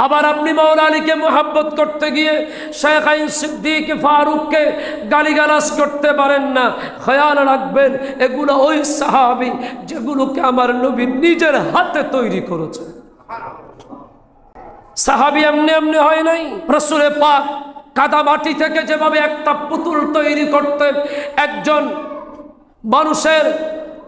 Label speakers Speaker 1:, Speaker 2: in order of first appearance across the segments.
Speaker 1: আবার আপনি মাওলা আলীকে মোহাব্বত করতে গিয়ে শেখ আইন সিদ্দিক ফারুককে গালিগালাজ করতে পারেন না। খেয়াল রাখবেন, এগুলো ওই সাহাবী যেগুলোকে আমার নবী নিজের হাতে তৈরি করেছেন। সাহাবী এমনি এমনি হয় নাই। রাসূলে পাক কাদা মাটি থেকে যেভাবে একটা পুতুল তৈরি করতেন, একজন মানুষের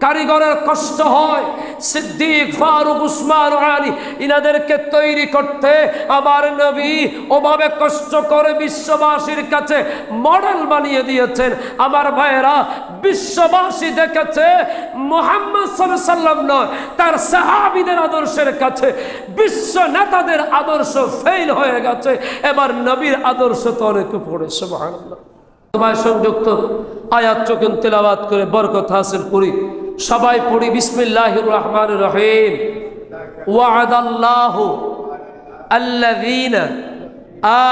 Speaker 1: কারিগরের কষ্ট হয়, সিদ্দিক ফারুক উসমান আলী ইনাদেরকে তৈরি করতে আমার নবী ওভাবে কষ্ট করে বিশ্ববাসীর কাছে মডেল বানিয়ে দিয়েছেন। আমার ভাইয়েরা, বিশ্ববাসী দেখেছে মুহাম্মদ সাল্লাল্লাহু আলাইহি ওয়াসাল্লাম নয়, তার সাহাবীদের আদর্শের কাছে বিশ্ব নেতাদের আদর্শ ফেল হয়ে গেছে। এবার নবীর আদর্শ তো অনেক পড়ে। সুবহানাল্লাহ। সংযুক্ত আয়াত চোখেন তেলাওয়াত করে বরকত হাসিল করি। সবাই পড়ি বিসমিল্লাহির রহমানির রহিম। ওয়া'দাল্লাহু আল্লাযীনা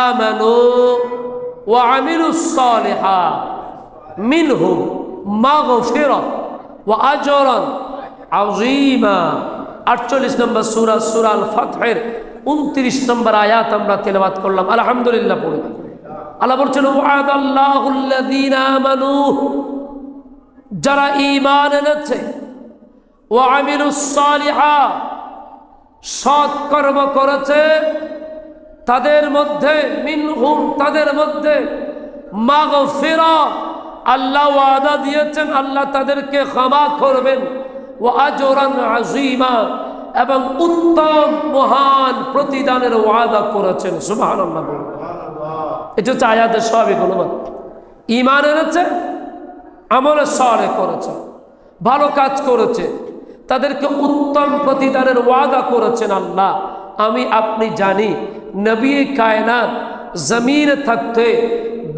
Speaker 1: আমানু ওয়া আমিলুস সালিহাত মিনহুম মাগফিরাত ওয়া আজরান আযীমা। 48 নম্বর সূরা, সূরা আল ফাতহের 29 নম্বর আয়াত আমরা তেলাওয়াত করলাম। আলহামদুলিল্লাহ পড়ি। আল্লাহ বলছেন ওয়া'দাল্লাহুল্লাযীনা আমানু, যারা ঈমান এনেছে, ওয়া আমিলুস সালিহাত, সৎ কর্ম করেছে, তাদের মধ্যে মিনহুম, তাদের মধ্যে মাগফিরাত, আল্লাহ ওয়াদা দিয়েছেন আল্লাহ তাদেরকে ক্ষমা করবেন, ওয়া আজরান আযীমা, এবং উত্তম মহান প্রতিদানের ওয়াদা করেছেন। সুবহানাল্লাহ। এটা হচ্ছে আয়াতের স্বাভাবিক অনুবাদ। ঈমান এনেছে, আমলে সালেহ করেছে, ভালো কাজ করেছে, তাদেরকে উত্তম প্রতিদানের ওয়াদা করেছেন আল্লাহ। আমি আপনি জানি নবী কায়নাত জমিনে থাকতে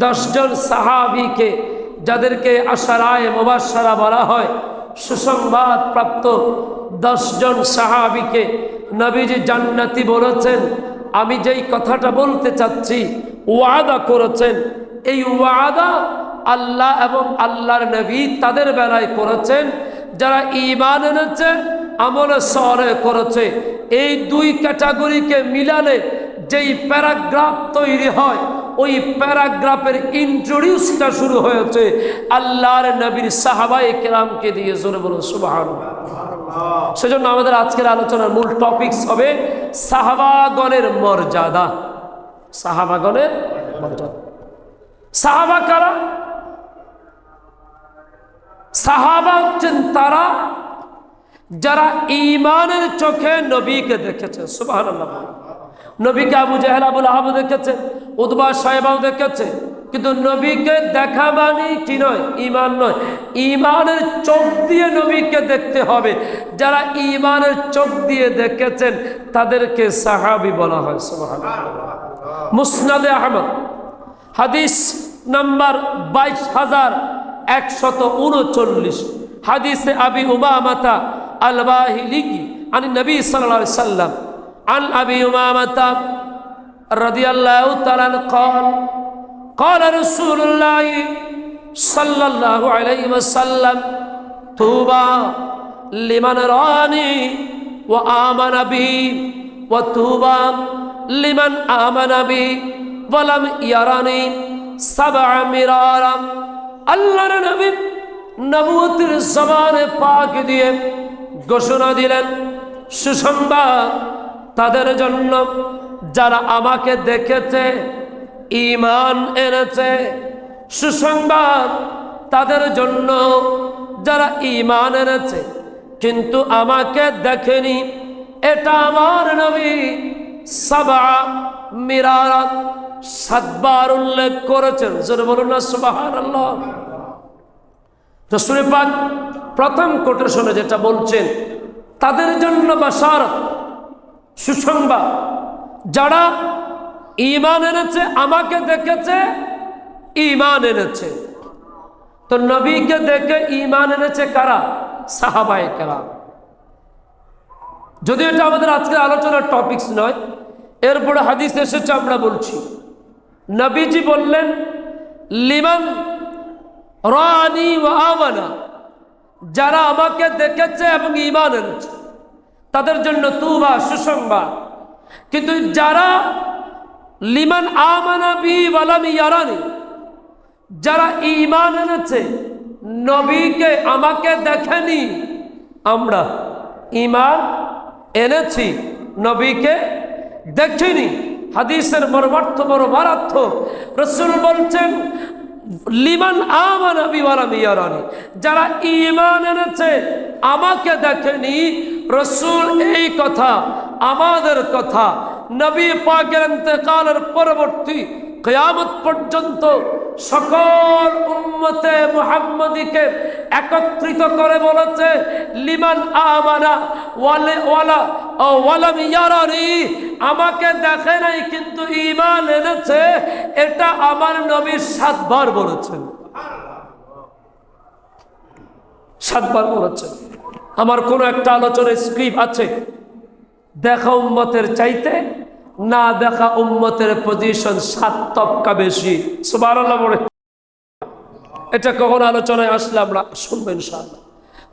Speaker 1: 10 জন সাহাবীকে, যাদেরকে আশারায়ে মুবাশশারা বলা হয়, সুসংবাদ প্রাপ্ত 10 জন সাহাবীকে নবীজি জান্নাতি বলেছেন। আমি যেই কথাটা বলতে চাচ্ছি, ওয়াদা করেছেন, এই ওয়াদা আল্লাহ এবং আল্লাহর নবী তাদের বেলায় করেছেন যারা ঈমান এনেছে, আমলে সালেহ করেছে। এই দুই ক্যাটাগরিকে মিলালে যেই প্যারাগ্রাফ তৈরি হয়, ওই প্যারাগ্রাফের ইন্ট্রোডিউসটা শুরু হয়েছে আল্লাহর নবীর সাহাবায়ে কেরামকে দিয়ে। জোরে বলুন সুবহানাল্লাহ। সেজন্য আমাদের আজকের আলোচনার মূল টপিকস হবে সাহাবাগণের মর্যাদা। সাহাবাগণের মর্যাদা। সাহাবা কারা? সাহাবা হচ্ছেন তারা যারা ঈমানের চোখে নবীকে দেখেছে। সুবহানাল্লাহ। নবীকে আবু জাহেল আবু লাহাব দেখেছে, উতবা সাইবাও দেখেছে, কিন্তু নবীকে দেখা মানে কি নয়? ঈমান নয়। ঈমানের চোখ দিয়ে নবীকে দেখতে হবে। যারা ঈমানের চোখ দিয়ে দেখেছেন তাদেরকে সাহাবী বলা হয়। সুবহানাল্লাহ। মুসনাদে আহমদ হাদিস নাম্বার 22139, হাদিসে আবি উমামাতা আল বাহিলি আন নবী সাল্লাল্লাহু আলাইহি সাল্লাম, আন আবি উমামাতা রাদিয়াল্লাহু তাআলা قال قال رسول الله صلى الله عليه وسلم طوبى لمن راني وآمن بي وطوبى لمن آمن بي ولم يرني 7 মিরারা। আল্লাহর নবী নবুয়তের জবানে পাক দিয়ে ঘোষণা দিলেন, সুসংবাদ তাদের জন্য যারা আমাকে দেখেছে, ঈমান এনেছে। সুসংবাদ তাদের জন্য যারা ঈমান এনেছে কিন্তু আমাকে দেখেনি। এটা আমার নবী 7 মিরারা, 7 বার উল্লেখ করেছেন। জোরে বলুন না সুবহানাল্লাহ। রাসূল পাক প্রথম কোটেশনে যেটা বলছেন, তাদের জন্য বাশারত, সুসংবাদ, যারা ঈমান এনেছে, আমাকে দেখেছে, ঈমান এনেছে। তো নবীকে দেখে ঈমান এনেছে কারা? সাহাবায়ে কেরাম। যদি এটা আমাদের আজকের আলোচনার টপিকস নয়, এরপরে হাদিস এসেছে আমরা বলছি। নবীজি বললেন লিমান রানি ওয়া আমানা, যারা আমাকে দেখেছে এবং ঈমান এনেছে তাদের জন্য তুবা, সুসংবাদ। কিন্তু যারা লিমান আমানা বি ওয়ালাম ইয়ারানি, যারা ঈমান এনেছে নবীকে আমাকে দেখেনি, আমরা ঈমান এনেছি নবীকে দেখিনি। হাদিসের মর্মার্থ বড় মারাত্মক। রাসূল বলছেন লিমান আমানা বি ওয়ালাম ইয়ারানি, যারা ঈমান এনেছে আমাকে দেখেনি। রাসূল এই কথা, আমাদের কথা, নবী পাকের ইন্তেকালের পরবর্তী কিয়ামত পর্যন্ত সকল উম্মতে মুহাম্মাদীকে একত্রিত করে বলেছে লিমান আমানা ওয়ালাম ইয়ারানি, আমাকে দেখে নাই কিন্তু ঈমান এনেছে। এটা আমার নবী 7 বার বলেছেন, 7 বার বলেছেন। আমার কোন একটা আলোচনার স্ক্রিপ্ট আছে, দেখা উম্মতের চাইতে না দেখা উম্মতের পজিশন 7 তবকা বেশি। সুবহানাল্লাহ বলে এটা কখন আলোচনায় আসলে আমরা শুনবো ইনশাআল্লাহ।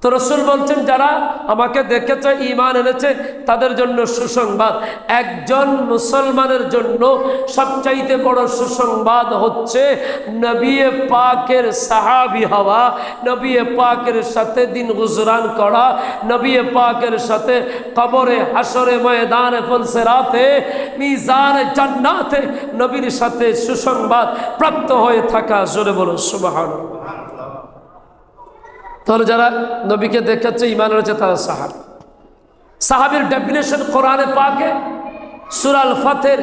Speaker 1: তো রাসূল বলছেন যারা আমাকে দেখেছে ঈমান এনেছে তাদের জন্য সুসংবাদ। একজন মুসলমানের জন্য সবচাইতে বড় সুসংবাদ হচ্ছে নবী পাকের সাহাবী হওয়া, নবী পাকের সাথে দিন গুজরান করা, নবী পাকের সাথে কবরে হাসরে ময়দানে ফুলসিরাতে মিজানে জান্নাতে নবীর সাথে সুসংবাদ প্রাপ্ত হয়ে থাকা। জোরে বলুন সুবহানাল্লাহ। তাহলে যারা নবীকে দেখেছে ঈমান এনেছে তারা সাহাবী। সাহাবীর ডেফিনেশন কোরআনে পাকে সূরা আল ফাতহের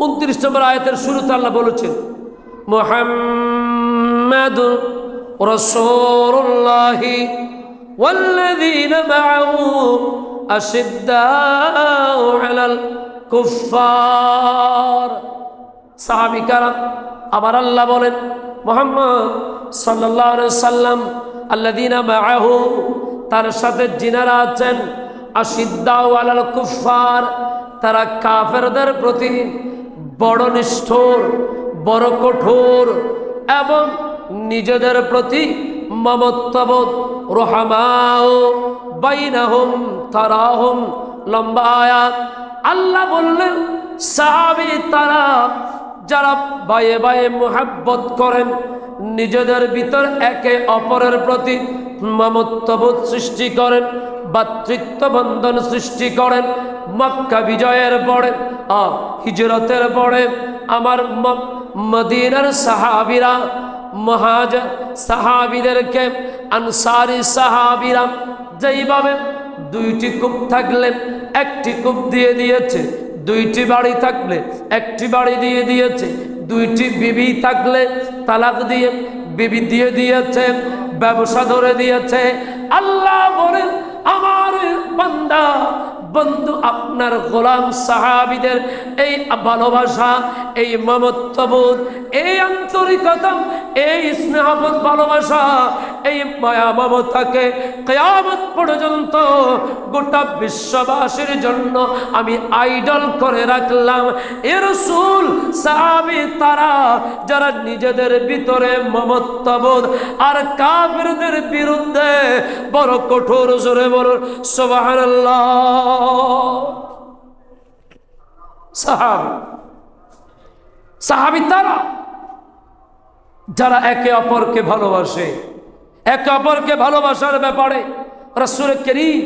Speaker 1: 29 নম্বর আয়াতের শুরুতে আল্লাহ বলেছেন মুহাম্মাদুর রাসূলুল্লাহি ওয়াল্লাযীনা মাআহু আশিদ্দাউ আলাল কুফফার। সাহাবী কারাম, আবার আল্লাহ বলেন মুহাম্মদ সাল্লাল্লাহু আলাইহি সাল্লাম আল্লাযীনা মাআহু, তার সাথে যিনারা আছেন, আশিদ্দাউ আলাল কুফফার, তারা কাফেরদের প্রতি বড় নিষ্ঠুর, বড় কঠোর এবং নিজেদের প্রতি মমত্ববোধ। রুহামাউ বাইনাহুম তারাহুম, লম্বা আয়াত। আল্লাহ বললেন সাহাবী তারা যারা বায়ে বায়ে মুহাব্বত করেন, নিজেদের ভিতর একে অপরের প্রতি মমত্ববোধ সৃষ্টি করেন, ভাতৃত্ব বন্ধন সৃষ্টি করেন। মক্কা বিজয়ের পরে, হিজরতের পরে আমার মদিনার সাহাবীরা মুহাজির সাহাবীদেরকে আনসারী সাহাবীরা যেইভাবে 2টি কূপ থাকলে 1টি কূপ দিয়ে দিয়েছে, 2টি বাড়ি থাকলে 1টি বাড়ি দিয়ে দিয়েছে, 2টি বিবি থাকলে তালাক দিয়ে বিবি দিয়ে দিয়েছে, ব্যবসা ধরে দিয়েছে। আল্লাহ বলেন আমার বান্দা বন্ধু আপনার গোলাম সাহাবীদের এই ভালোবাসা, এই মমত্ববোধ, এই আন্তরিকতা, এই স্নেহবোধ, ভালোবাসা, এই মায়া মমতাকে কিয়ামত পর্যন্ত গোটা বিশ্ববাসীর জন্য আমি আইডল করে রাখলাম। এ রাসূল সাহাবী তারা যারা নিজেদের ভিতরে মমত্ববোধ আর কাফেরদের বিরুদ্ধে বড় কঠোর। জোরে বলুন সুবহানাল্লাহ। সাহাবী তারা যারা একে অপরকে ভালোবাসে, একে অপরকে ভালোবাসার ব্যাপারে রাসূল করিম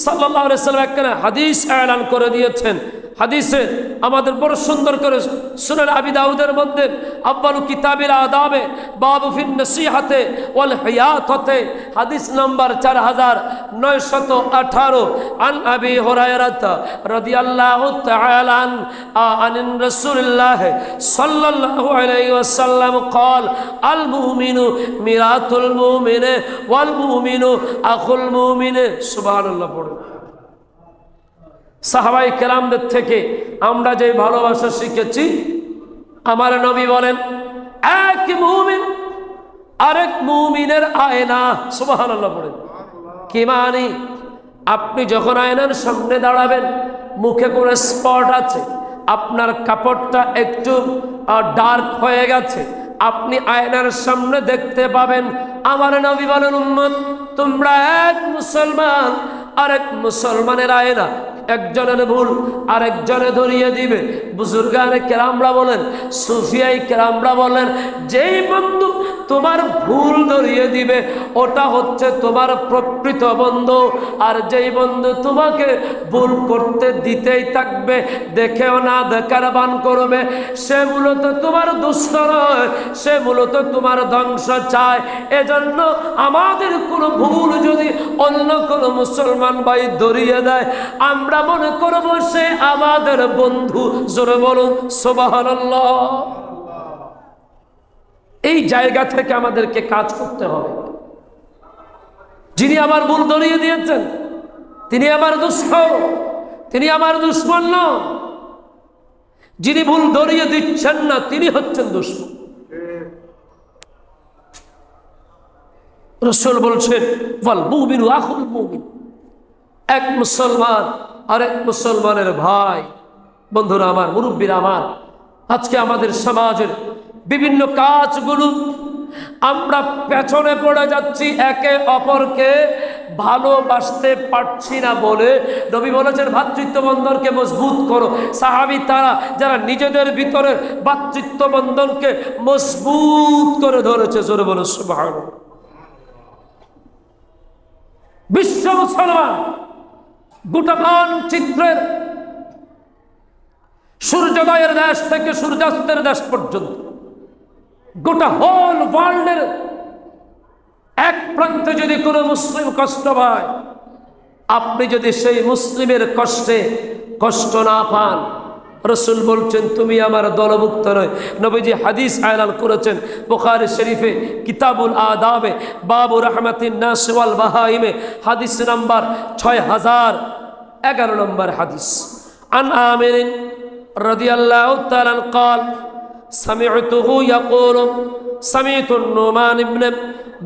Speaker 1: সাল্লাল্লাহু আলাইহি ওয়াসাল্লাম একটা হাদিস এলান করে দিয়েছেন। হাদিসে আমাদের বড় সুন্দর করে সুনান আবি দাউদের মধ্যে আব্বালু কিতাবিল আদাবে বাবু ফিন নসিহাতে ওয়াল হিয়াততে হাদিস নাম্বার 4918 আন আবি হুরায়রা রাদিয়াল্লাহু তাআলা আন রাসূলুল্লাহ সাল্লাল্লাহু আলাইহি ওয়াসাল্লাম قال المؤمن মিরাতুল মুমিন ওয়াল মুমিনু আখুল মুমিন। সুবহানাল্লাহ পড়ো। সাহাবায়ে কেরামদের থেকে আমরা যে ভালোবাসা শিখেছি, আমার নবী বলেন এক মুমিন আরেক মুমিনের আয়না। সুবহানাল্লাহ পড়েন। কি মানে? আপনি যখন আয়নার সামনে দাঁড়াবেন, মুখে কোনো স্পট আছে, আপনার কাপড়টা একটু ডার্ক হয়ে গেছে, আপনি আয়নার সামনে দেখতে পাবেন। আমার নবী বলেন উম্মত তোমরা এক মুসলমান আরেক মুসলমানের আয়না। একজনের ভুল আরেকজনে ধরিয়ে দিবে। বুজুর্গানে কেরামরা বলেন, সুফিয়াই কেরামরা বলেন, যেই বন্ধু তোমার ভুল ধরিয়ে দিবে ওটা হচ্ছে তোমার প্রকৃত বন্ধু। আর যেই বন্ধু তোমাকে ভুল করতে দিতেই থাকবে, দেখেও না দেখার বান করবে, সে মূলত তোমার দুষ্ট নয়, সে মূলত তোমার ধ্বংস চায়। এজন্য আমাদের কোনো ভুল যদি অন্য কোনো মুসলমান ভাই ধরিয়ে দেয়, আমরা মনে করব সে আমাদের বন্ধু। জোরে বলুন সুবহানাল্লাহ। এই জায়গা থেকে আমাদেরকে কাজ করতে হবে। যিনি আমার ভুল ধরিয়ে দিয়েছেন তিনি আমার দুষ্ট, তিনি আমার দুশ্মন নন। যিনি ভুল ধরিয়ে দিচ্ছেন না তিনি হচ্ছেন দুশ্মন। রাসূল বলছেন, ওয়াল মুমিনু আখুল মুমিন, এক মুসলমান আরেক মুসলমানের ভাই। বন্ধুরা আমার, মুরব্বীরা আমার, আজকে আমাদের সমাজের বিভিন্ন কাজগুলো আমরা পেছনে পড়ে যাচ্ছি, একে অপরকে ভালোবাসতে পারছি না বলে নবী বলেছেন ভ্রাতৃত্ব বন্ধনকে মজবুত করো। সাহাবী তারা যারা নিজেদের ভিতরে ভ্রাতৃত্ব বন্ধনকে মজবুত করে ধরেছে। জোরে বলো সুবহানাল্লাহ। বিশ্ব মুসলমান গোটা মানচিত্রের সূর্যোদয়ের দেশ থেকে সূর্যাস্তের দেশ পর্যন্ত গোটা হোল ওয়ার্ল্ডের এক প্রান্তে যদি কোনো মুসলিম কষ্ট পায়, আপনি যদি সেই মুসলিমের কষ্টে কষ্ট না পান, রাসূল বলছেন তুমি আমার দলভুক্ত নয়। নবীজি হাদিস আয়নান করেছেন বুখারী শরীফে কিতাবুল আদাবে বাবু রাহমাতিন নাস ওয়াল বাহাইমে, হাদিস নাম্বার 6011 নম্বর হাদিস। আন আমির রাদিয়াল্লাহু তাআলা قال سمعته يقول سمعت النعمان بن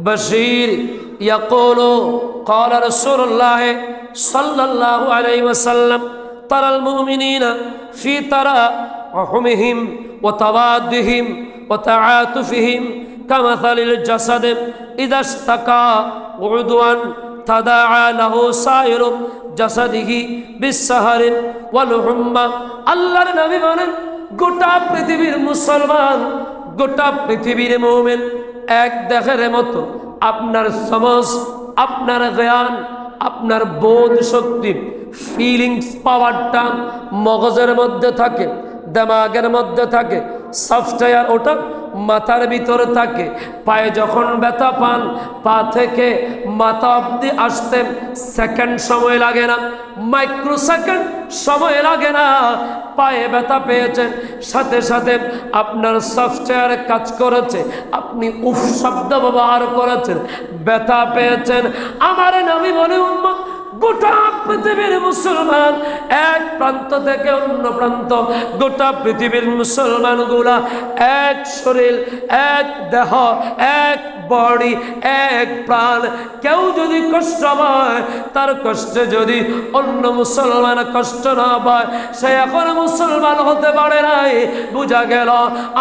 Speaker 1: بشير يقول قال رسول الله صلى الله عليه وسلم ترى المؤمنين في تراحمهم وتوادهم وتعاطفهم كمثل الجسد إذا اشتكى عضوا تداعى له سائر جسده بالسهر والحمى। আল্লাহর নবী বলেন, গোটা পৃথিবীর মুসলমান, গোটা পৃথিবীর মুমিন এক দেহের মতো। আপনার সমাজ, আপনার জ্ঞান, আপনার বোধ শক্তি, ফিলিংস পাওয়ারটা মগজের মধ্যে থাকে, দিমাগের মধ্যে থাকে, সফটওয়্যার ওটা মাথার ভিতরে থাকে। পায়ে যখন ব্যথা পান, পা থেকে মাথা অবধি আসতে সেকেন্ড সময় লাগে না, মাইক্রো সেকেন্ড সময় লাগে না। পায়ে ব্যথা পেয়েছেন, সাথে সাথে আপনার সফটওয়্যার কাজ করেছে, আপনি উফ শব্দ ব্যবহার করেছেন, ব্যথা পেয়েছেন। আমার নবী বলে উম্মত, গোটা পৃথিবীর মুসলমান এক প্রান্ত থেকে অন্য প্রান্ত, গোটা পৃথিবীর মুসলমানগুলা এক শরীর, এক দেহ, এক বডি, এক প্রাণ। কেউ যদি কষ্ট পায়, তার কষ্টে যদি অন্য মুসলমান কষ্ট না পায়, সে এখন মুসলমান হতে পারে নাই। বুঝা গেল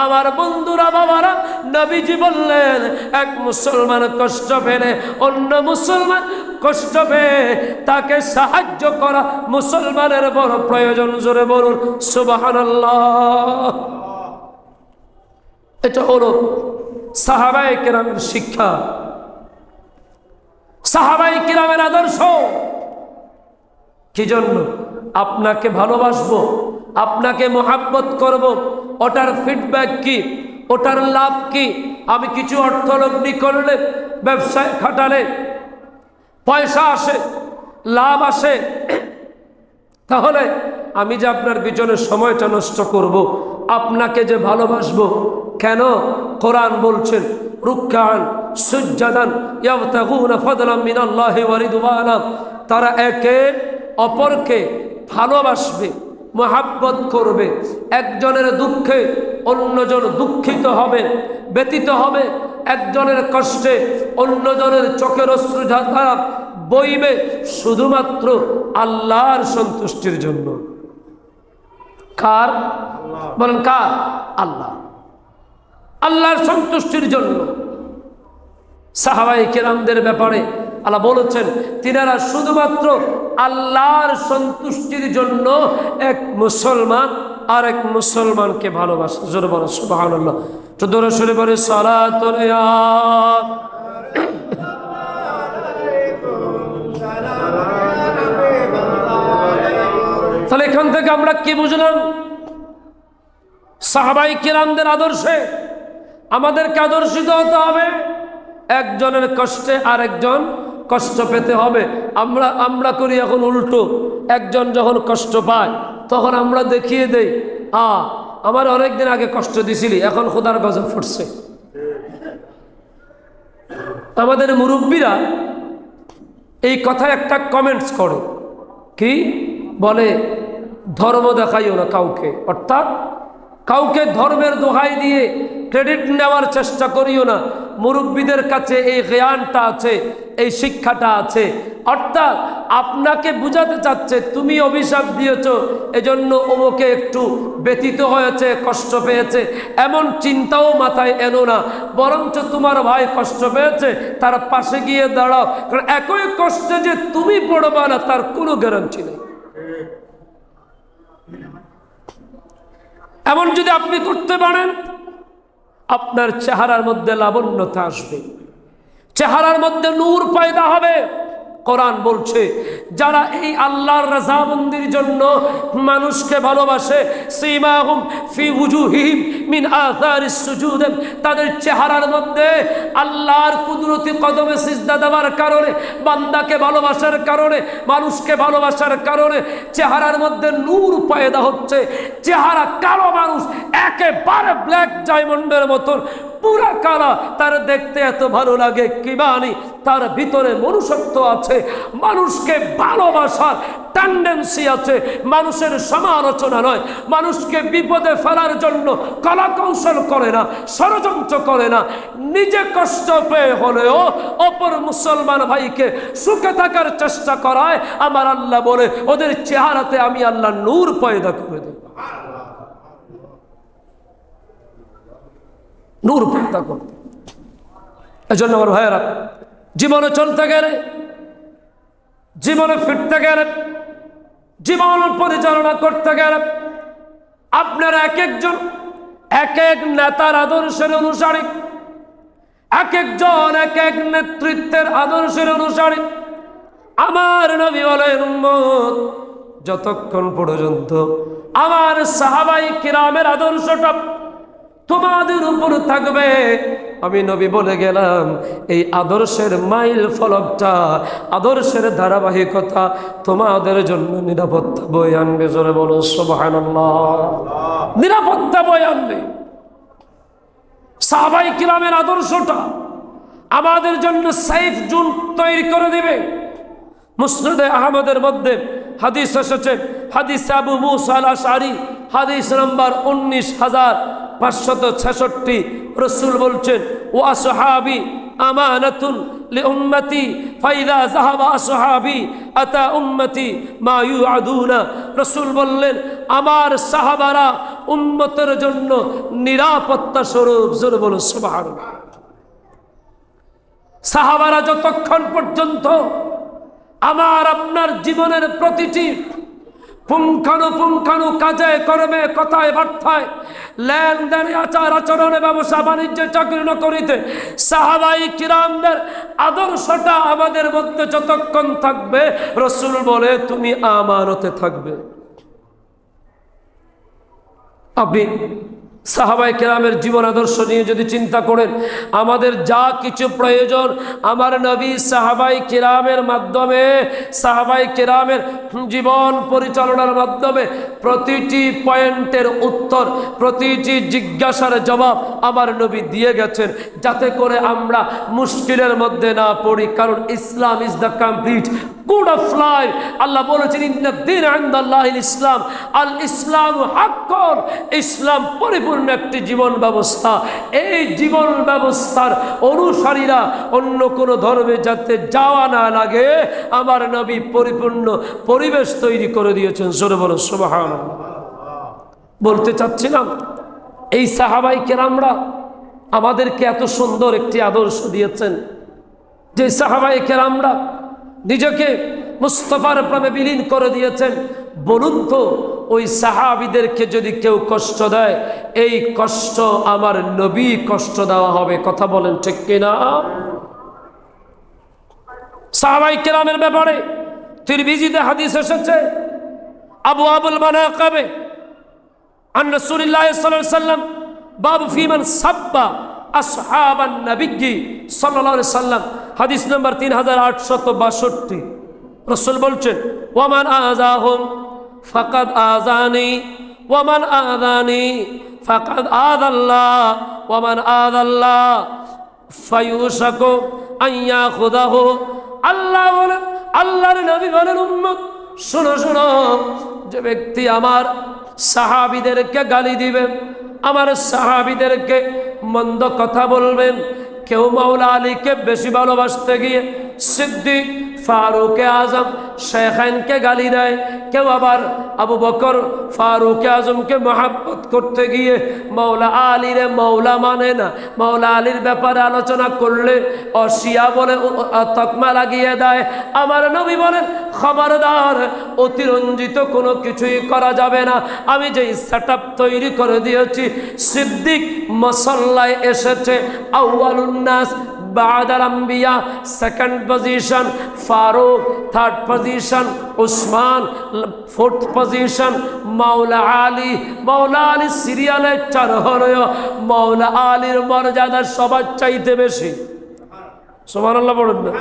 Speaker 1: আমার বন্ধুরা, বাবারা, নবীজি বললেন এক মুসলমান কষ্ট পেলে অন্য মুসলমান কষ্ট পেয়ে তাকে সাহায্য করা মুসলমানের বড় প্রয়োজন। জোরে বলুন সুবহানাল্লাহ। এটা হলো সাহাবায়ে কেরামের শিক্ষা, সাহাবায়ে কেরামের আদর্শ। কি জন্য? আপনাকে ভালোবাসবো, আপনাকে মোহাব্বত করব, ওটার ফিডব্যাক কি, ওটার লাভ কি? আমি কিছু অর্থ লগ্নি করলে, ব্যবসায় খাটালে পয়সা আসে, লাভ আসে, তাহলে আমি যে আপনার পিছনে সময়টা নষ্ট করব, আপনাকে যে ভালোবাসবো কেন? কোরআন বলছেন রুকআন সুজদান ইয়াবতাগুনা ফাদলাম মিনাল্লাহি ওয়া রিদওয়ানা, তারা একে অপরকে ভালোবাসবে, মোহাব্বত করবে। একজনের দুঃখে অন্যজন দুঃখিত হবে, ব্যতীত হবে। একজনের কষ্টে অন্যজনের চোখের অশ্রু ধারা বইবে, শুধুমাত্র আল্লাহর সন্তুষ্টির জন্য। কার? বলেন কার? আল্লাহ, আল্লাহর সন্তুষ্টির জন্য। সাহাবায়ে কেরামদের ব্যাপারে আল্লাহ বলেছেন তিনারা শুধুমাত্র আল্লাহর সন্তুষ্টির জন্য এক মুসলমান আর এক মুসলমানকে ভালোবাসে। জোরে বলো সুবহানাল্লাহ। তো দূরে সরে বলে সালাতুল ইয়া। তাহলে এখান থেকে আমরা কি বুঝলাম? সাহাবায়ে কিরামদের আদর্শে আমাদেরকে আদর্শিত হতে হবে। একজনের কষ্টে আরেকজন কষ্ট পেতে হবে। আমরা করি এখন উল্টো। একজন যখন কষ্ট পায় তখন আমরা দেখিয়ে দেই, আমার অনেকদিন আগে কষ্ট দিছিলি, এখন খোদার গজব ফুটছে। আমাদের মুরব্বীরা এই কথায় একটা কমেন্টস করে, কি বলে? ধর্ম দেখাইও না কাউকে, অর্থাৎ কাউকে ধর্মের দোহাই দিয়ে ক্রেডিট নেওয়ার চেষ্টা করিও না। মুরব্বীদের কাছে এই জ্ঞানটা আছে, এই শিক্ষাটা আছে, অর্থাৎ আপনাকে বুঝাতে চাচ্ছে তুমি অভিশাপ দিয়েছো এজন্য অমুকে একটু ব্যথিত হয়েছে, কষ্ট পেয়েছে, এমন চিন্তাও মাথায় এনো না। বরঞ্চ তোমার ভাই কষ্ট পেয়েছে, তার পাশে গিয়ে দাঁড়াও, কারণ একই কষ্টে যে তুমি পড়বা না তার কোনো গ্যারান্টি নেই। এমন যদি আপনি করতে পারেন, আপনার চেহারার মধ্যে লাবণ্যতা আসবে, চেহারার মধ্যে নূর পয়দা হবে। কোরআন বলছে যারা এই আল্লাহর রাজামন্দির জন্য মানুষকে ভালোবাসে, সীমাহুম ফি উজুহিহিম মিন আথারিস সুজুদ, তাদের চেহারার মধ্যে আল্লাহর কুদরতি কদমে সিজদা দেওয়ার কারণে, বান্দাকে ভালোবাসার কারণে, মানুষকে ভালোবাসার কারণে চেহারার মধ্যে নূর পয়দা হচ্ছে। চেহারা কালো মানুষ একেবারে ব্ল্যাক ডায়মন্ডের মতন পুরা কালা, তার দেখতে এত ভালো লাগে কি মানি, তার ভিতরে মনুষ্যত্ব আছে, মানুষকে ভালোবাসার টেন্ডেন্সি আছে, মানুষের সমালোচনা নয়, মানুষকে বিপদে ফেলার জন্য কলা কৌশল করে না, ষড়যন্ত্র করে না, নিজে কষ্ট পেয়ে হলেও অপর মুসলমান ভাইকে সুখে থাকার চেষ্টা করায়। আমার আল্লাহ বলে ওদের চেহারাতে আমি আল্লাহ নূর পয়দা করে দেব, নূর পয়দা করতে। এজন্য আমার ভাইয়েরা, জীবনে চলতে গেলে, জীবনে ফিরতে গেলে, জীবন পরিচালনা করতে গেলে আপনারা এক একজন এক এক নেতার আদর্শের অনুসারী, এক একজন এক এক নেতৃত্বের আদর্শের অনুসারী। আমার নবী বলেন উম্মত যতক্ষণ পর্যন্ত আমার সাহাবায়ে কিরামের আদর্শটা তোমাদের উপর থাকবে, আমি নবী বলে গেলাম এই আদর্শের মাইল ফলকটা, আদর্শের ধারাবাহিকতা তোমাদের জন্য নিরাপত্তা বয়ে আনবে। জোরে বলো সুবহানাল্লাহ। নিরাপত্তা বয়ে আনবে। সাহাবায়ে কিরামের আদর্শটা আমাদের জন্য সেফ জোন তৈরি করে দিবে। মুসনাদে আহমদের মধ্যে হাদিস এসেছে, হাদিস আবু মুসা আল আশআরী, হাদিস নাম্বার 19566। রাসূল বলছেন ও আসহাবি আমানাতুন লিউম্মতি ফাইদা যাহাবা আসহাবি আতা উম্মতি মা ইউআদুনা। রাসূল বললেন আমার সাহাবারা উম্মতের জন্য নিরাপত্তা স্বরূপ। জোরে বলো সুবহানাল্লাহ। সাহাবারা যতক্ষণ পর্যন্ত আমার আপনার জীবনের প্রতিটি পুঙ্খানুপুঙ্খানু কাজে কর্মে কথায় বার্তায় লেনদেনে আচার আচরণে ব্যবসা বাণিজ্যে চাকরি নকরিতে সাহাবায়ে কিরামদের আদর্শটা আমাদের মধ্যে যতক্ষণ থাকবে, রাসূল বলে তুমি আমানতে থাকবে। আপনি সাহাবায়ে কেরামের জীবন আদর্শ নিয়ে যদি চিন্তা করেন, আমাদের যা কিছু প্রয়োজন আমার নবী সাহাবায়ে কেরামের মাধ্যমে, সাহাবায়ে কেরামের জীবন পরিচালনার মাধ্যমে প্রতিটি পয়েন্টের উত্তর, প্রতিটি জিজ্ঞাসার জবাব আমার নবী দিয়ে গেছেন, যাতে করে আমরা মুশকিলের মধ্যে না পড়ি। কারণ Islam is the complete code of life. আল্লাহ বলেছেন ইন্নাদ-দীন ইনদাল্লাহিল ইসলাম, আল ইসলাম হাক্কুন, ইসলাম পরিপূর্ণ একটি জীবন ব্যবস্থা। এই জীবন ব্যবস্থার অনুসারীরা অন্য কোনো ধর্মে যাতে যাওয়া না লাগে, আমার নবী পরিপূর্ণ পরিবেশ তৈরি করে দিয়েছেন। জোরে বলো সুবহানাল্লাহ। বলতে চাচ্ছিলাম এই সাহাবায়ে কেরামরা আমাদেরকে এত সুন্দর একটি আদর্শ দিয়েছেন, যে সাহাবায়ে কেরামরা নিজেকে মুস্তাফার প্রেমে বিলীন করে দিয়েছেন, বলুন তো ওই সাহাবীদেরকে যদি কেউ কষ্ট দেয়, এই কষ্ট আমার নবী কষ্ট দেওয়া হবে। কথা বলেন ঠিক কিনা? সাহাবায়ে কেরামের ব্যাপারে তিরমিজিতে হাদিস এসেছে, আবু আবুল মানাকাবে আন রাসূলুল্লাহ সাল্লাল্লাহু আলাইহি ওয়াসাল্লাম বাব ফি মান সাব্বা আসহাবান নবী সাল্লাল্লাহু আলাইহি ওয়াসাল্লাম, হাদিস নাম্বার 3862। রাসূল বলছেন, ওয়ামান আযাহুম ফাকাদ আযানি ওয়ামান আযানি ফাকাদ আযাল্লাহ ওয়ামান আযাল্লাহ ফায়ুশাকু আন ইয়াখুযাহু। আল্লাহ বলেন, আল্লাহর নবী বলেন, উম্মত শোনো শোনো, যে ব্যক্তি আমার সাহাবীদেরকে গালি দিবে, আমার সাহাবীদেরকে মন্দ কথা বলবেন, কেউ মাওলা আলীকে বেশি ভালোবাসতে গিয়ে সিদ্দিক, ফারুক আজম, শেখাইনকে গালি দেয়, কেউ আবার আবু বকর, ফারুক আজমকে মহাব্বত করতে গিয়ে মাওলা আলীরে মাওলা মানে না, মাওলা আলীর ব্যাপারে আলোচনা করলে অশিয়া বলে তকমা লাগিয়ে দেয়। আমার নবী বলেন, খবরদার, অতিরঞ্জিত কোনো কিছুই করা যাবে না। আমি যে সেটআপ তৈরি করে দিয়েছি, সিদ্দিক মুসল্লায় এসেছে আউয়ালুন নাস Badal Ambia, second position Faruk, third position Usman, fourth position Maula Ali. মাওলা আলী সিরিয়ালে 4 হলেও মাওলা আলীর মর্যাদা সবার চাইতে বেশি। সুবহানাল্লাহ বলেন না?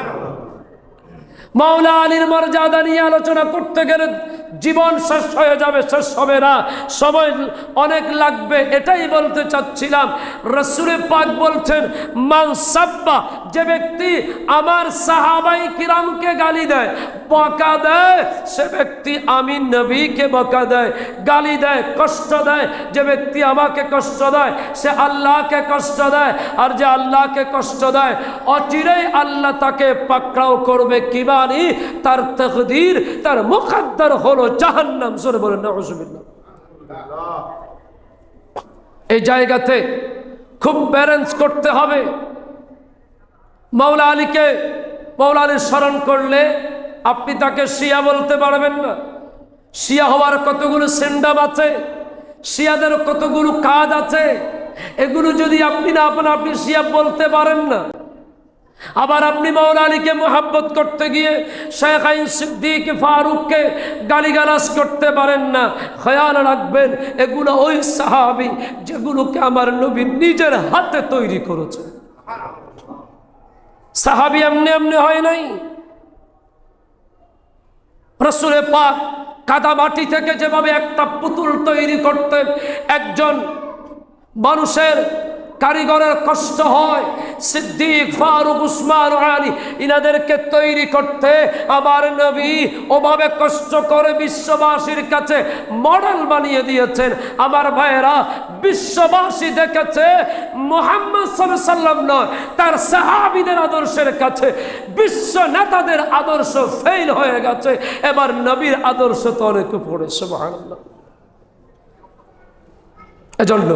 Speaker 1: মাওলা আলীর মর্যাদা নিয়ে আলোচনা করতে গেলে জীবন শেষ হয়ে যাবে, শেষ হবে না, সময় অনেক লাগবে। এটাই বলতে চাচ্ছিলাম। রাসূল পাক বলছেন, মান সাব্বা, যে ব্যক্তি আমার সাহাবাই কিরামকে গালি দেয়, বকা দেয়, সে ব্যক্তি আমি নবীকে বকা দেয়, গালি দেয়, কষ্ট দেয়। যে ব্যক্তি আমাকে কষ্ট দেয়, সে আল্লাহকে কষ্ট দেয়, আর যে আল্লাহকে কষ্ট দেয়, অচিরেই আল্লাহ তাকে পাকড়াও করবে। কিবা তার তাকদীর, তার মুকদ্দর হলো জাহান্নাম। জোরে বলেন নাউযুবিল্লাহ। এই জায়গাতে খুব ব্যালেন্স করতে হবে। মাওলা আলীকে, মাওলা আলীর স্মরণ করলে আপনি তাকে শিয়া বলতে পারবেন না। শিয়া হওয়ার কতগুলো সিন্ডাম আছে, শিয়াদের কতগুলো কাজ আছে, এগুলো যদি আপনি না আপনি শিয়া বলতে পারেন না। আবার আপনি মাওলা আলীকে মোহাব্বত করতে গিয়ে শেখাইন, সিদ্দিক, ফারুককে গালিগালাজ করতে পারেন না। খেয়াল রাখবেন, এগুলো ওই সাহাবী যেগুলোকে আমার নবী নিজের হাতে তৈরি করেছে। সাহাবী এমনি এমনি হয় নাই। রাসূল পাক কাদা মাটি থেকে যেভাবে একটা পুতুল তৈরি করতেন, একজন মানুষের কারিগরের কষ্ট হয়, সিদ্দিক, ফারুক, উসমান, আলী, ইনাদেরকে তৈরি করতে আমার নবী ওভাবে কষ্ট করে বিশ্ববাসীর কাছে মডেল বানিয়ে দিয়েছেন। আমার ভাইয়েরা, বিশ্ববাসী দেখেছে মুহাম্মদ সাল্লাল্লাহু আলাইহি ওয়াসাল্লাম নয়, তার সাহাবীদের আদর্শের কাছে বিশ্ব নেতাদের আদর্শ ফেল হয়ে গেছে। এবার নবীর আদর্শ তো অনেক উপরে। সুবহানাল্লাহ। এজন্য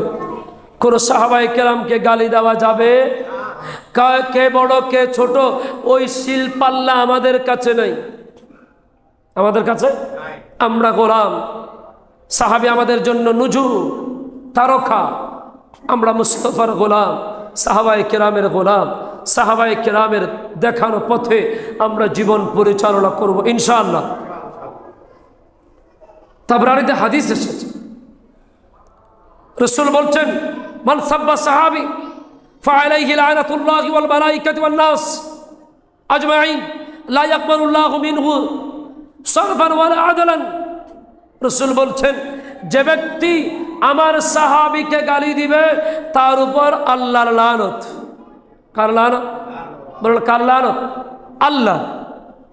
Speaker 1: কোন সাহাবায়ে কেরামকে গালি দেওয়া যাবে? কে বড় কে ছোট ওই শিলপাল্লা আমাদের কাছে নাই, আমাদের কাছে আমরা গোলাম। সাহাবী আমাদের জন্য নুজুম, তারকা। আমরা মুস্তাফার গোলাম, সাহাবায়ে কেরামের গোলাম। সাহাবায়ে কেরামের দেখানো পথে আমরা জীবন পরিচালনা করব ইনশাআল্লাহ। তাবরানীতে হাদিস এসেছে, রাসূল বলছেন, মান সাব্বা সাহাবী ফাআলাইহি লানাতুল্লাহি ওয়াল মালাইকাতি ওয়ান নাস আজমাইন লা ইয়াকবালুল্লাহু মিনহু সারফান ওয়ালা আদলান। রাসূল বলছেন, যে ব্যক্তি আমার সাহাবীকে গালি দিবে, তার উপর আল্লাহর লানত। কার লানত? বলেন কার লানত? আল্লাহ,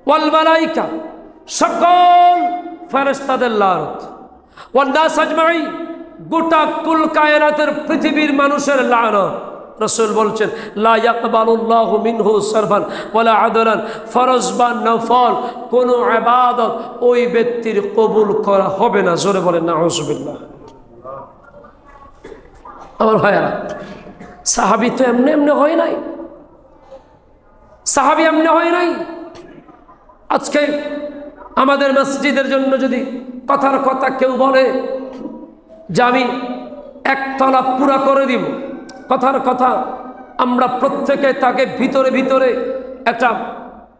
Speaker 1: ওয়াল মালাইকা, সকল ফেরেশতাদের লানত, ওয়ান নাস আজমাইন, গোটা কুল কায়নাতের পৃথিবীর মানুষের লানত। রাসূল বলছেন, লা ইয়াকবালুল্লাহু মিনহু সারফান ওয়ালা আদলান, ফরজ বা নফল কোন ইবাদত ওই ব্যক্তির কবুল করা হবে না। জোরে বলেন নাউযুবিল্লাহ। আমার ভাইয়েরা, সাহাবী তো এমনি এমনি হয় নাই। সাহাবী এমনি হয় নাই। আজকে আমাদের মসজিদের জন্য যদি কথার কথা কেউ বলে যে আমি একতলা পুরা করে দিব, কথার কথা, আমরা প্রত্যেকে তাকে ভিতরে ভিতরে একটা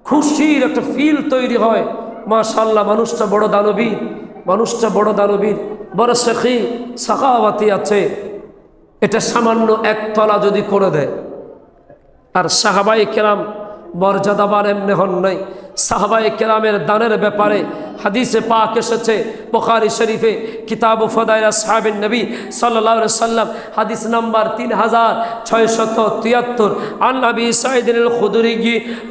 Speaker 1: খুশির একটা ফিল তৈরি হয়, মাশাআল্লাহ মানুষটা বড় দানবীর, মানুষটা বড় দানবীর, বড় শেখি সাখাওয়াতি আছে। এটা সামান্য একতলা যদি করে দেয়। আর সাহাবায়ে কেরাম মর্যাদাবান এমনি হন নাই। সাহাবায়ে কেরামের দানের ব্যাপারে হাদিসে পাক এসেছে বুখারী শরীফে কিতাব ফাদাইল আসহাবিন নবী সাল্লাল্লাহু আলাইহি সাল্লাম, হাদিস নাম্বার 3673, আন নবী সাঈদ আল খুদরি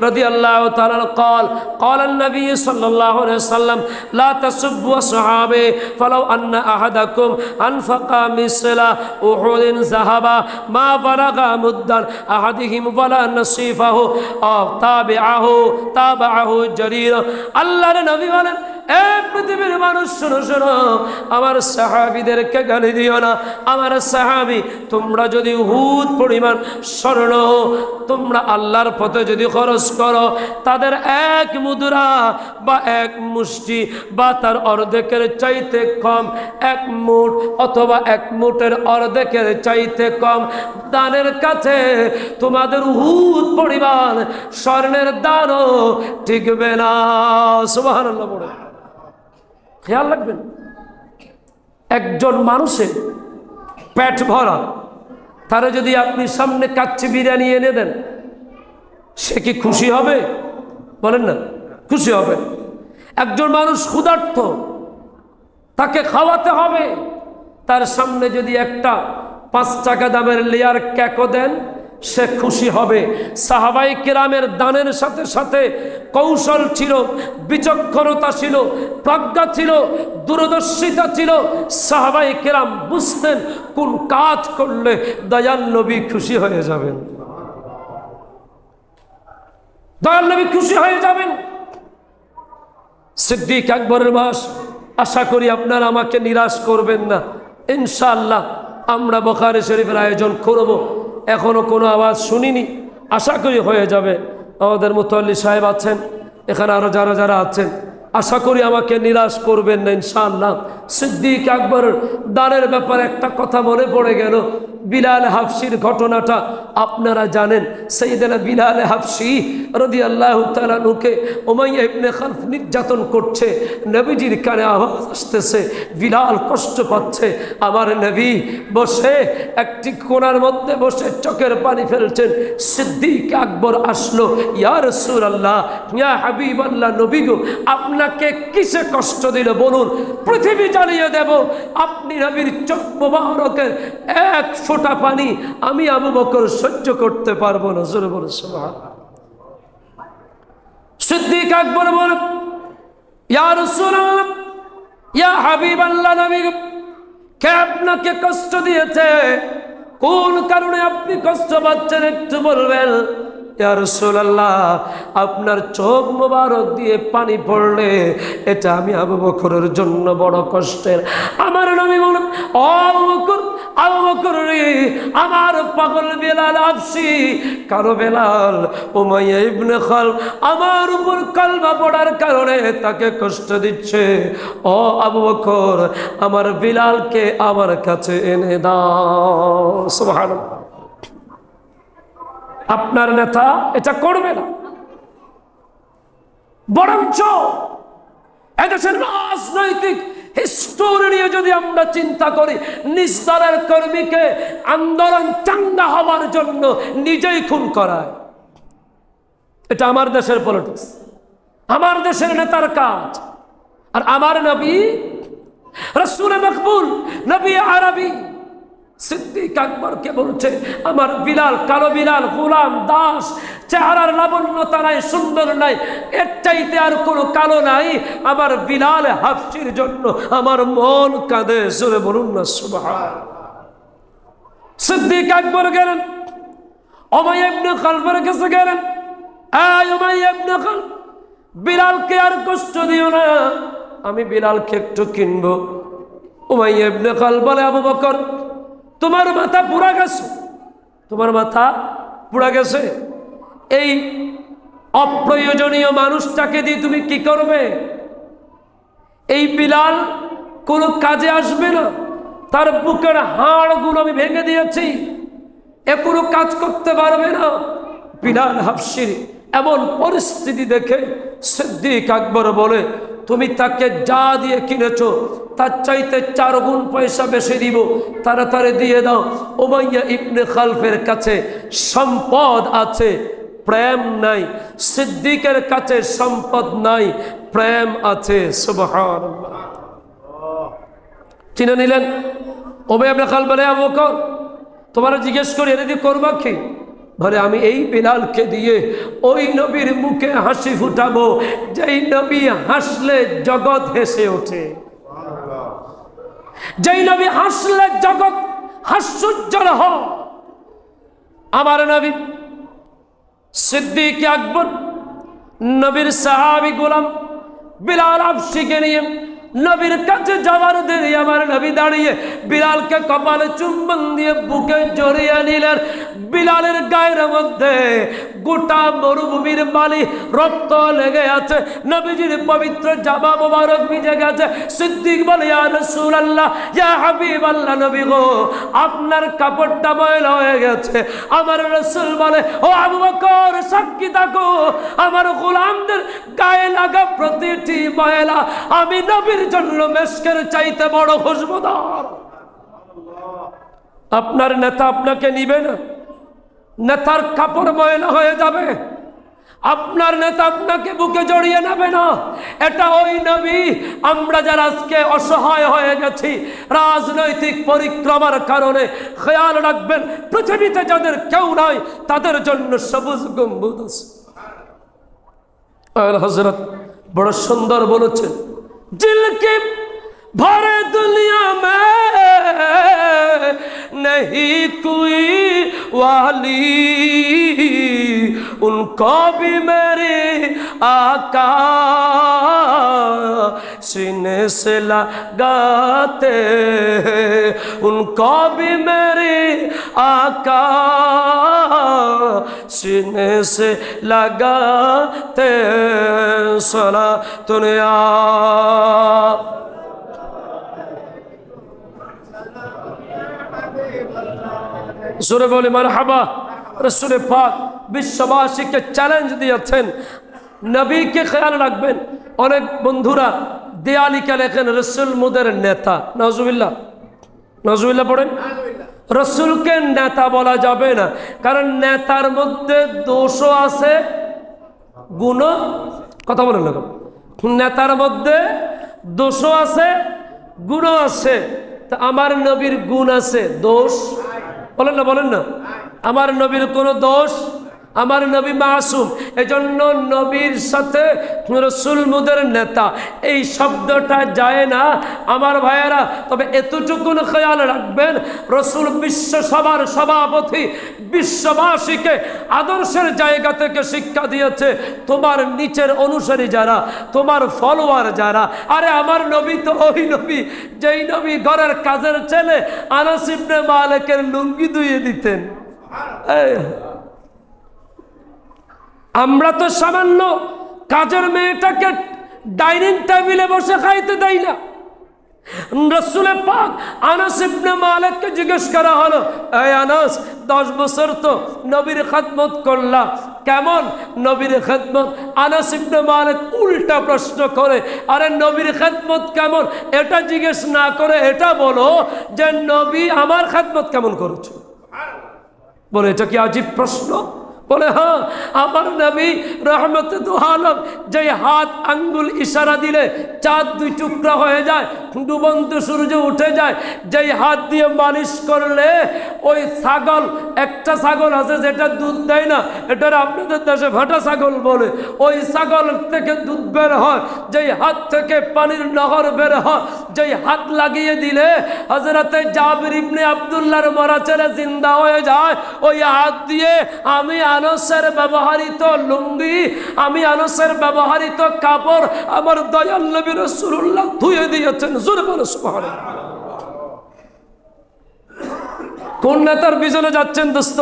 Speaker 1: রাদিয়াল্লাহু তাআলা قال قال النبي صلى الله عليه وسلم لا تسبوا اصحابي فلو ان احدكم انفق مثل احد ذهبا ما بلغ مد احدهم ولا نصيفه او تابعه جرير। আল্লাহর নবী বলেন, এ পৃথিবীর মানুষ শোনো শোনো, আমার সাহাবীদেরকে গালি দিও না। আমার সাহাবী তোমরা যদি উহুদ পরিমাণ স্বর্ণ তোমরা আল্লাহর পথে যদি খরচ করো, তাদের এক মুদ্রা বা এক মুষ্টি বা তার অর্ধেকের চাইতে কম, এক মুঠ অথবা এক মুঠের অর্ধেকের চাইতে কম দানের কাছে তোমাদের উহুদ পরিমাণ স্বর্ণের দানও টিকবে না। সুবহানাল্লাহ বলে খেয়াল রাখবেন, একজন মানুষের পেট ভরা, তারা যদি আপনি সামনে কাচ্চি বিরিয়ানি এনে দেন, সে কি খুশি হবে? বলেন না, খুশি হবে। একজন মানুষ ক্ষুধার্ত, তাকে খাওয়াতে হবে, তার সামনে যদি একটা 5 টাকা দামের লেয়ার কেকও দেন, সে খুশি হবে। সাহাবায়ে কেরামের দানের সাথে সাথে কৌশল ছিল, বিচক্ষণতা ছিল, প্রজ্ঞা ছিল, দূরদর্শিতা ছিল। সাহাবায়ে কেরাম বুঝতেন কোন কাজ করলে দয়াল নবী খুশি হয়ে যাবেন, দয়াল নবী খুশি হয়ে যাবেন। সিদ্দিক আকবরের বয়স, আশা করি আপনারা আমাকে নিরাশ করবেন না। ইনশাআল্লাহ আমরা বুখারী শরীফের আয়োজন করব। এখনো কোনো আওয়াজ শুনিনি, আশা করি হয়ে যাবে। আমাদের মুতাল্লি সাহেব আছেন, এখানে আরো যারা যারা আছেন, আশা করি আমাকে নিরাশ করবেন না ইনশাআল্লাহ। সিদ্দিক আকবরের দানের ব্যাপারে একটা কথা মনে পড়ে গেল, বিলাল হাফসির ঘটনাটা আপনারা জানেন। সাইয়েদনা বিলাল হাফসি রাদিয়াল্লাহু তাআলা আনহুকে উমাইয়া ইবনে খালফ নির্যাতন করছে, নবীজির কানে আওয়াজ আসতেছে, বিলাল কষ্ট পাচ্ছে। আমার নবী বসে একটি কোণার মধ্যে বসে চোখের পানি ফেলছেন। সিদ্দিক আকবর আসলো, ইয়া রাসূলুল্লাহ, ইয়া হাবিবাল্লাহ, নবী গো, আপনাকে কিসে কষ্ট দিল বলুন, পৃথিবী জ্বালিয়ে দেব। আপনি নবীর চোখ মোবারকের এক ফোঁটা পানি আমি আবু বকর সহ্য করতে পারবো না। জোরে বলে সুবহানাল্লাহ। সিদ্দিক আকবর বলেন, ইয়া রাসূলুল্লাহ, ইয়া হাবিবাল্লাহ, নবী কে আপনাকে কষ্ট দিয়েছে? কোন কারণে আপনি কষ্ট পাচ্ছেন একটু বলবেন? ইয়া রাসূলুল্লাহ, আপনার চোখ মোবারক দিয়ে পানি পড়লে এটা আমি আবু বকরের জন্য বড় কষ্টের। আমার নবী বলেন, ও আবু বকর, আবু বকর রে, আমার পাগল বিলাল হাফসি, কারো বিলাল উমাইয়া ইবনে খালফ আমার উপর কালমা পড়ার কারণে তাকে কষ্ট দিচ্ছে। ও আবু বকর, আমার বিলালকে আমার কাছে এনে দাও। সুবহানাল্লাহ। আপনার নেতা এটা করবে না, বরঞ্চ এদেশের রাজনৈতিক হিস্টোরি নিয়ে যদি আমরা চিন্তা করি, নিস্তারের কর্মীকে আন্দোলন চাঙ্গা হওয়ার জন্য নিজেই খুন করায়। এটা আমার দেশের পলিটিক্স, আমার দেশের নেতার কাজ। আর আমার নবী রাসূল মকবুল, নবী আরবি সিদ্দিক আকবরকে বলছে, আমার বিলাল, কালো বিলাল, গোলাম দাস, চেহারার লাবণ্যতা নাই, সুন্দর নাই, এর চাইতে আর কোনো কালো নাই। আমার বিলাল হাফসির জন্য আমার মন কাঁদে। জোরে বলুন না সুবহানাল্লাহ। সিদ্দিক আকবর গেলেন, উমাইয়া ইবনে খালফের কাছে গেলেন, এই উমাইয়া ইবনে খালফ, বিলালকে আর কষ্ট দিও না, আমি বিলালকে একটু কিনবো। উমাইয়া ইবনে খালফ বলে, আবু বকর, তোমার মাথা পুড়া গেছে, তোমার মাথা পুড়া গেছে। এই অপ্রয়োজনীয় মানুষটাকে দিয়ে তুমি কি করবে? এই বিলাল কোনো কাজে আসবে না, তার বুকের হাড়গুলো আমি ভেঙে দিয়েছি, এ কোনো কাজ করতে পারবে না। বিলাল হাবশির এমন পরিস্থিতি দেখে সিদ্দিক আকবর বলে, তুমি তাকে যা দিয়ে কিনেছো তার চাইতে 4 গুণ পয়সা বেশি দিব, তাড়াতাড়ি দিয়ে দাও। উমাইয়া ইবনে খালফের কাছে সম্পদ আছে, প্রেম নাই। সিদ্দিকের কাছে সম্পদ নাই, প্রেম আছে। সুবহানাল্লাহ। চিনে নিলেন? উমাইয়া ইবনে খালফ বলে, আবু বকর তোমারা জিজ্ঞেস করি এর দিয়ে করবা কি? বলে, আমি এই বিলালকে দিয়ে ওই নবীর মুখে হাসি ফুটাবো যেই নবী হাসলে জগৎ হেসে ওঠে, যেই নবী হাসলে জগৎ হাস্যোজ্জ্বল হয়। আমার নবী সিদ্দিক আকবর নবীর সাহাবী গোলাম বিলাল হাবশিকে নিয়ে নবীর কাছে যাওয়ার দেরি আমার নবী দাঁড়িয়ে বিলালকে কপালে চুম্বন দিয়ে বুকে জড়িয়ে নিলেন। বিলালের গায়ের মধ্যে গোটা মরুভূমির বালি রক্ত লেগে আছে, নবীজির পবিত্র জামা মোবারক ভিজে গেছে। সিদ্দিক বলে, ইয়া রাসূলুল্লাহ, ইয়া হাবিবাল্লাহ, নবী গো আপনার কাপড়টা ময়লা হয়ে গেছে। আমার রাসূল বলে, ও আবু বকর সাক্ষী থাকো, আমার গোলামদের গায়ে লাগা প্রতিটি ময়লা আমি নবীর জন্য মেশকের চাইতে বড় খুশবুদার। আপনার নেতা আপনাকে নিবে না, নেতার কাপড় ময়লা হয়ে যাবে, আপনার নেতা আপনাকে বুকে জড়িয়ে নেবে না। এটা ওই নবী। আমরা যারা আজকে অসহায় হয়ে গেছি রাজনৈতিক পরিক্রমার কারণে, খেয়াল রাখবেন পৃথিবীতে যাদের কেউ নাই তাদের জন্য সবুজ গম্বুজ আছে। আল হযরত বড় সুন্দর বলেছেন, जिनके भरे दुनिया में नहीं कोई वाली, उनको भी मेरे आका सीने से लगाते, उनको भी मेरे आका सीने से लगाते। सला दुनिया জোরে বলে মারহাবা। রাসূল পাক বিশ্ববাসীকে চ্যালেঞ্জ দিয়েছেন, নবীকে খেয়াল রাখবেন। অনেক বন্ধুরা দেয়ালিকে লেখেন রাসূল মুদের নেতা। নাউজুবিল্লাহ, নাউজুবিল্লাহ পড়েন। রাসূলকে নেতা বলা যাবে না, কারণ নেতার মধ্যে দোষও আছে, গুণও, কথা বলেন না, নেতার মধ্যে দোষও আছে, গুণও আছে। তা আমার নবীর গুণ আছে, দোষ বলেন না, বলেন না। আমার নবীর কোনো দোষ, আমার নবী মাসুম। এজন্য নবীর সাথে রাসূল মুদের নেতা এই শব্দটা যায় না আমার ভাইয়েরা। তবে এতটুকু খেয়াল রাখবেন, রাসূল বিশ্ব সভার সভাপতি, বিশ্ববাসীকে আদর্শের জায়গা থেকে শিক্ষা দিয়েছে, তোমার নিচের অনুসারী যারা, তোমার ফলোয়ার যারা, আরে আমার নবী তো ওই নবী যেই নবী ঘরের কাজের ছেলে আনাস ইবনে মালিকের লুঙ্গি ধুইয়ে দিতেন। আমরা তো সামান্য কাজের মেয়েটাকে ডাইনিং টেবিলে বসে খাইতে দেই না। রাসূল পাক আনাস ইবনে মালিককে জিজ্ঞেস করা হলো, এই আনাস 10 বছর তো নবীর খেদমত করলা, কেমন নবীর খেদমত? আনাস ইবনে মালিক উল্টা প্রশ্ন করে, আরে নবীর খেদমত কেমন এটা জিজ্ঞেস না করে এটা বলো যে নবী আমার খেদমত কেমন করেছে। বলে, এটা কি আজীব প্রশ্ন? বলে, হ্যাঁ, আমার নবী রহমতে দু আলম যে হাত আঙ্গুল ইশারা দিলে চাঁদ 2 টুকরা হয়ে যায়, ডুবন্ত সূর্য উঠে যায়, যেই হাত দিয়ে মালিশ করলে ওই ছাগল, একটা ছাগল আছে যেটা দুধ দেয় না, এটার আপনাদের দেশে ভাটা ছাগল বলে, ওই ছাগল থেকে দুধ বের হয়, যেই হাত থেকে পানির নহর বের হয়, যেই হাত লাগিয়ে দিলে হযরতে জাবির ইবনে আব্দুল্লাহর মরা ছেলে জিন্দা হয়ে যায়, ওই হাত দিয়ে আমি আনসের ব্যবহৃত লুঙ্গি, আমি আনসের ব্যবহৃত কাপড় আমার দয়াল নবী রাসূলুল্লাহ ধুয়ে দিয়েছেন। জোরে বলো সুবহানাল্লাহ। কোন নেতার পিছনে যাচ্ছেন দোস্ত?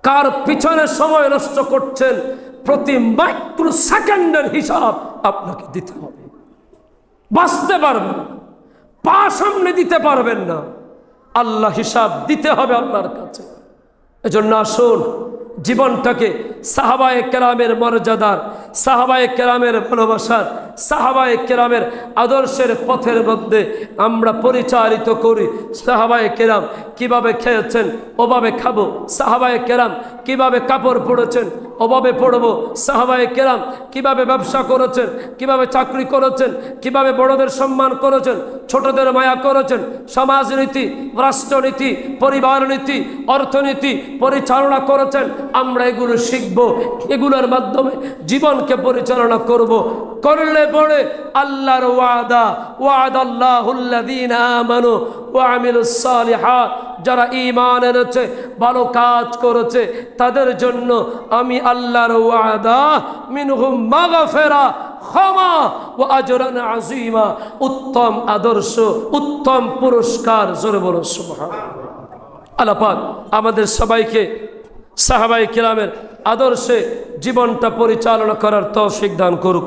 Speaker 1: কার পিছনে সময় নষ্ট করছেন? প্রতি মাইক্রো সেকেন্ডের হিসাব আপনাকে দিতে হবে। বাঁচতে পারবেন না, পা সামনে দিতে পারবেন না, আল্লাহ হিসাব দিতে হবে আল্লাহর কাছে। এজন্য আসুন জীবনটাকে সাহাবায়ে কেরামের মর্যাদার, সাহাবায়ে কেরামের ভালোবাসার, সাহাবায়ে কেরামের আদর্শের পথের মধ্যে আমরা পরিচালিত করি। সাহাবায়ে কেরাম কিভাবে খেয়েছেন ওভাবে খাবো, সাহাবায়ে কেরাম কিভাবে কাপড় পরেছেন ওভাবে পড়বো, সাহাবায়ে কেরাম কিভাবে ব্যবসা করেছেন, কিভাবে চাকরি করেছেন, কিভাবে বড়দের সম্মান করেছেন, ছোটদের মায়া করেছেন, সমাজনীতি, রাষ্ট্রনীতি, পরিবার নীতি, অর্থনীতি পরিচালনা করেছেন, আমরা এগুলো শিখব, এগুলোর মাধ্যমে জীবনকে পরিচালনা করব। করলে পরে আল্লাহর ওয়াদা, ওয়াদাল্লাহুল্লাযীনা আমানু ওয়া আমিলুস সালিহাত, যারা ঈমান এনেছে ভালো কাজ করেছে তাদের জন্য আমি আল্লাহর ওয়াদা মিনহুম মাগফিরা ক্ষমা ও আজরান আযীমা, উত্তম আদর্শ, উত্তম পুরস্কার। জোরে বলো সুবহানাল্লাহ। আল্লাহ পাক আমাদের সবাইকে সাহাবায়ে কেরামের আদর্শে জীবনটা পরিচালনা করার তৌফিক দান করুক।